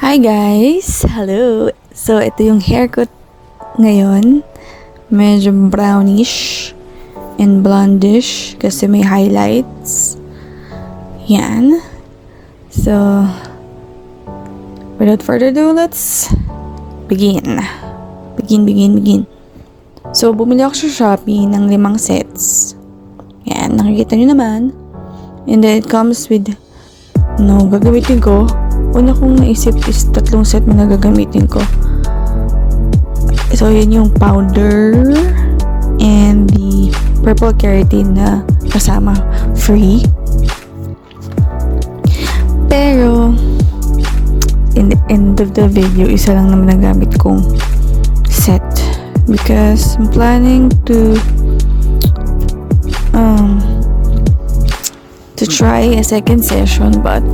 Hi guys! Hello! So, ito yung haircut ngayon. Medyo brownish and blondish kasi may highlights. Yan. So, without further ado, let's begin. Begin. So, bumili ako sa Shopee ng 5 sets. Yan, nakikita nyo naman. And then, it comes with gagamitin ko. Una kong naisip is 3 set na gagamitin ko. So, yun yung powder and the purple keratin na kasama free. Pero, in the end of the video, isa lang naman ang gamit kong set. Because I'm planning to try a second session, but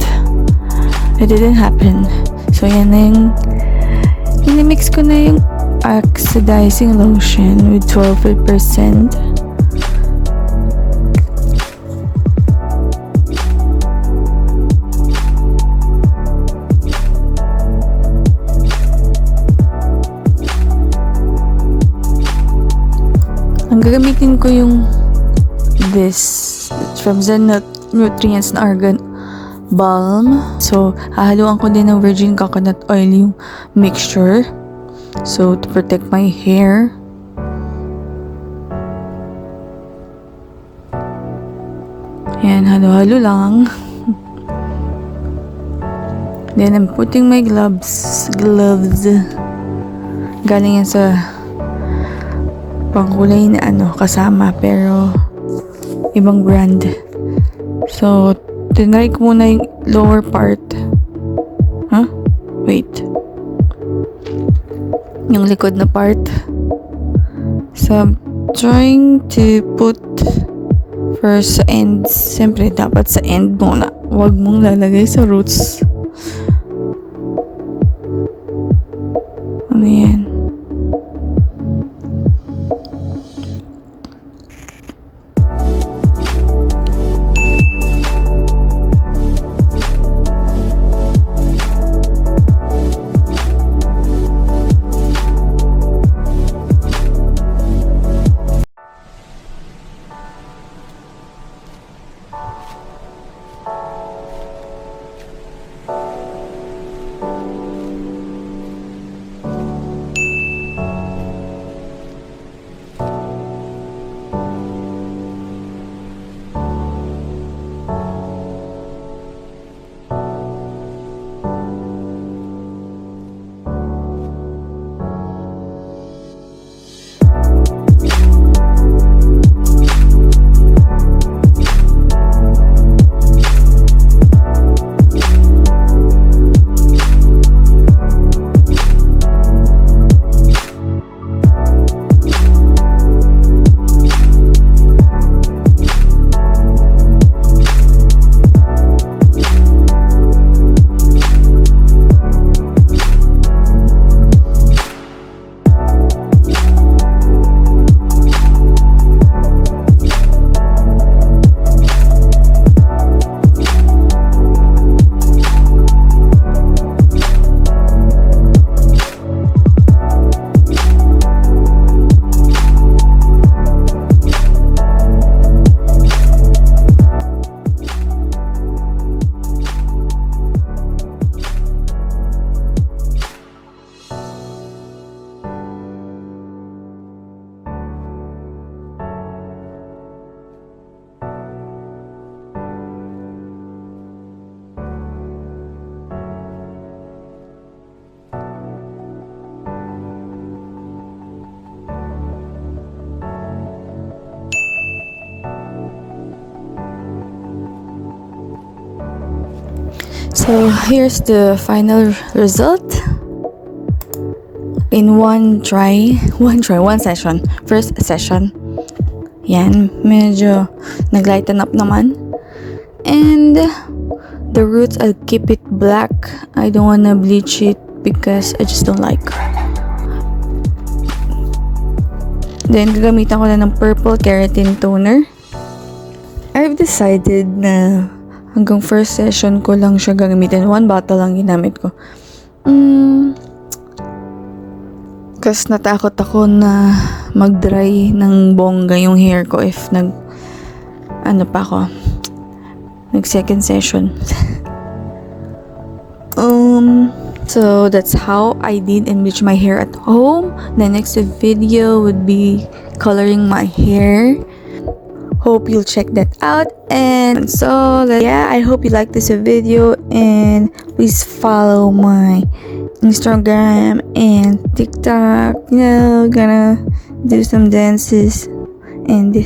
it didn't happen. So, yan na yung inimix ko na yung oxidizing lotion with 12%. Ang gagamitin ko yung this from Zen Nutrients na Argan Balm. So, hahaluan ko din ng virgin coconut oil yung mixture. So, to protect my hair. Ayan, halo-halo lang. Then, I'm putting my gloves. Galing yan sa pangkulay na kasama, pero ibang brand. So, tinry ko muna yung lower part. Wait. Yung likod na part. So, I'm trying to put first sa ends. Siyempre, dapat sa end muna. Huwag mong lalagay sa roots. Ano yan? So, here's the final result. In one session. First session. Yan, medyo naglighten up naman. And the roots, I'll keep it black. I don't wanna bleach it because I just don't like. Then, gagamitan ko na ng purple keratin toner. I've decided na hanggang first session ko lang siya gagamitin. 1 bottle lang ginamit ko. Kasi natakot ako na mag-dry ng bongga yung hair ko if nag second session. So that's how I did and bleach my hair at home. The next video would be coloring my hair. Hope you'll check that out. And so yeah, I hope you like this video, and please follow my Instagram and TikTok. Gonna do some dances and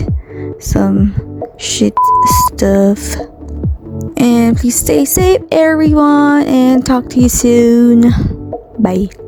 some shit stuff. And please stay safe, everyone, and talk to you soon. Bye.